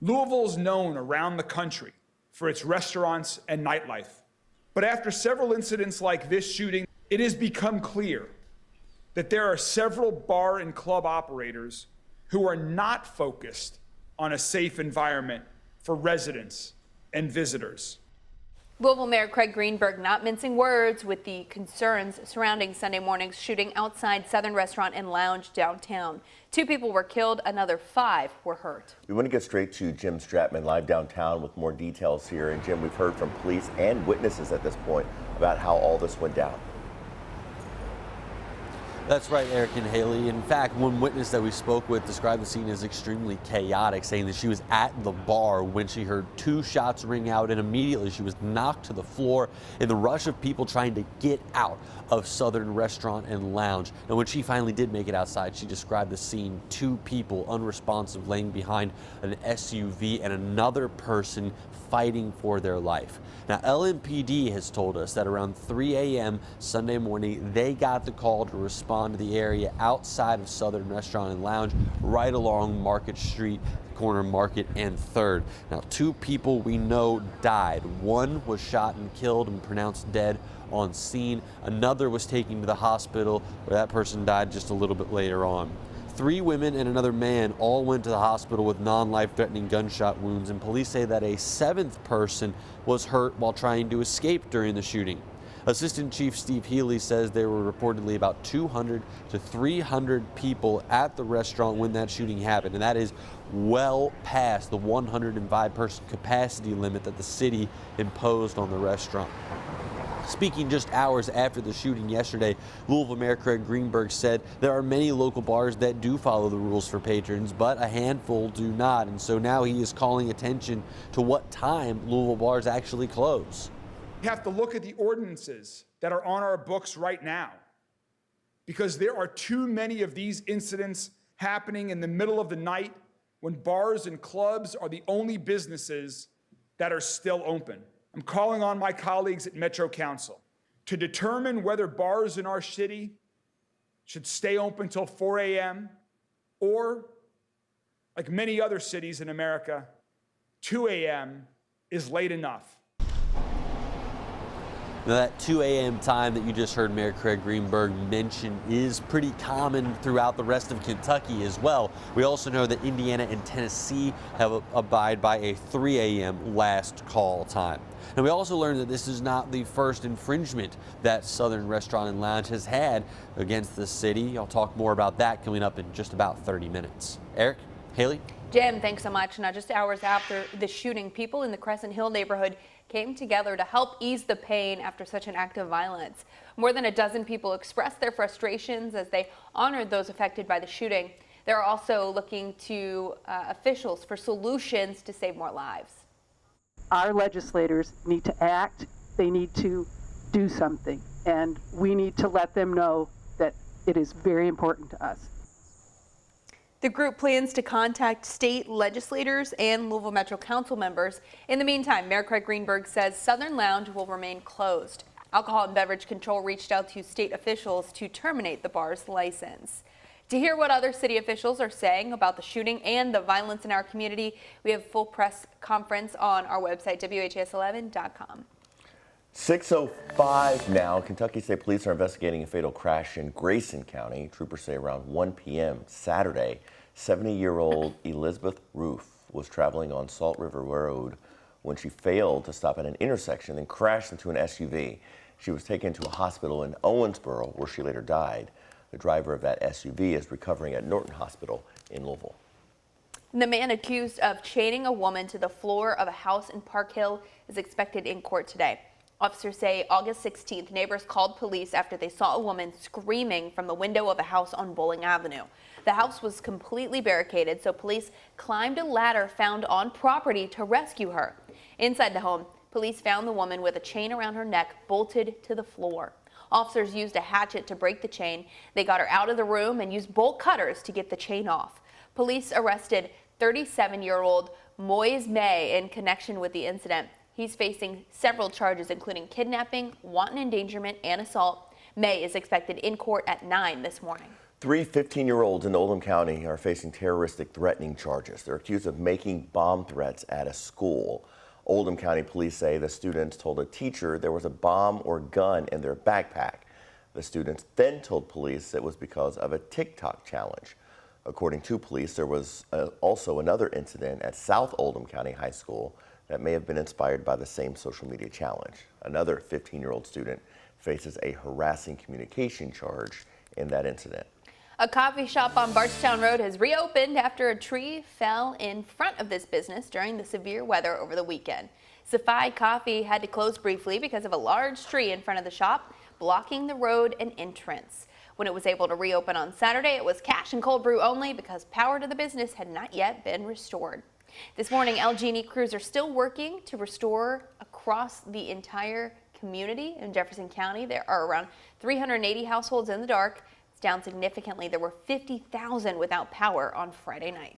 Louisville is known around the country for its restaurants and nightlife. But after several incidents like this shooting, it has become clear that there are several bar and club operators who are not focused on a safe environment for residents and visitors. Louisville Mayor Craig Greenberg not mincing words with the concerns surrounding Sunday morning's shooting outside Southern Restaurant and Lounge downtown. 2 people were killed, another 5 were hurt. We want to get straight to Jim Stratman live downtown with more details here. And Jim, we've heard from police and witnesses at this point about how all this went down. That's right, Eric and Haley. In fact, one witness that we spoke with described the scene as extremely chaotic, saying that she was at the bar when she heard 2 shots ring out, and immediately she was knocked to the floor in the rush of people trying to get out of Southern Restaurant and Lounge. And when she finally did make it outside, she described the scene: 2 people unresponsive laying behind an SUV and another person fighting for their life. Now, LMPD has told us that around 3 a.m. Sunday morning, they got the call to respond to the area outside of Southern Restaurant and Lounge, right along Market Street, corner Market and 3rd. Now, 2 people we know died. 1 was shot and killed and pronounced dead on scene. Another was taken to the hospital, where that person died just a little bit later on. 3 women and another man all went to the hospital with non-life-threatening gunshot wounds, and police say that a 7th person was hurt while trying to escape during the shooting. Assistant Chief Steve Healy says there were reportedly about 200 to 300 people at the restaurant when that shooting happened, and that is well past the 105-person capacity limit that the city imposed on the restaurant. Speaking just hours after the shooting yesterday, Louisville Mayor Craig Greenberg said there are many local bars that do follow the rules for patrons, but a handful do not. And so now he is calling attention to what time Louisville bars actually close. We have to look at the ordinances that are on our books right now, because there are too many of these incidents happening in the middle of the night when bars and clubs are the only businesses that are still open. I'm calling on my colleagues at Metro Council to determine whether bars in our city should stay open till 4 a.m. or, like many other cities in America, 2 a.m. is late enough. Now, that 2 a.m. time that you just heard Mayor Craig Greenberg mention is pretty common throughout the rest of Kentucky as well. We also know that Indiana and Tennessee have abide by a 3 a.m. last call time. And we also learned that this is not the first infringement that Southern Restaurant and Lounge has had against the city. I'll talk more about that coming up in just about 30 minutes. Eric, Haley? Jim, thanks so much. Now, just hours after the shooting, people in the Crescent Hill neighborhood came together to help ease the pain after such an act of violence. More than a dozen people expressed their frustrations as they honored those affected by the shooting. They're also looking to officials for solutions to save more lives. Our legislators need to act. They need to do something, and we need to let them know that it is very important to us. The group plans to contact state legislators and Louisville Metro Council members. In the meantime, Mayor Craig Greenberg says Southern Lounge will remain closed. Alcohol and Beverage Control reached out to state officials to terminate the bar's license. To hear what other city officials are saying about the shooting and the violence in our community, we have a full press conference on our website, WHAS11.com. 6:05 now. Kentucky State Police are investigating a fatal crash in Grayson County. Troopers say around 1 p.m. Saturday, 70-year-old Elizabeth Roof was traveling on Salt River Road when she failed to stop at an intersection and crashed into an SUV. She was taken to a hospital in Owensboro, where she later died. The driver of that SUV is recovering at Norton Hospital in Louisville. The man accused of chaining a woman to the floor of a house in Park Hill is expected in court today. Officers say August 16th, neighbors called police after they saw a woman screaming from the window of a house on Bowling Avenue. The house was completely barricaded, so police climbed a ladder found on property to rescue her. Inside the home, police found the woman with a chain around her neck bolted to the floor. Officers used a hatchet to break the chain. They got her out of the room and used bolt cutters to get the chain off. Police arrested 37-year-old Moise May in connection with the incident. He's facing several charges, including kidnapping, wanton endangerment, and assault. May is expected in court at 9 this morning. Three 15-year-olds in Oldham County are facing terroristic threatening charges. They're accused of making bomb threats at a school. Oldham County police say the students told a teacher there was a bomb or gun in their backpack. The students then told police it was because of a TikTok challenge. According to police, there was also another incident at South Oldham County High School that may have been inspired by the same social media challenge. Another 15-year-old student faces a harassing communication charge in that incident. A coffee shop on Bardstown Road has reopened after a tree fell in front of this business during the severe weather over the weekend. Safai Coffee had to close briefly because of a large tree in front of the shop, blocking the road and entrance. When it was able to reopen on Saturday, it was cash and cold brew only because power to the business had not yet been restored. This morning, LG&E crews are still working to restore across the entire community in Jefferson County. There are around 380 households in the dark. It's down significantly. There were 50,000 without power on Friday night.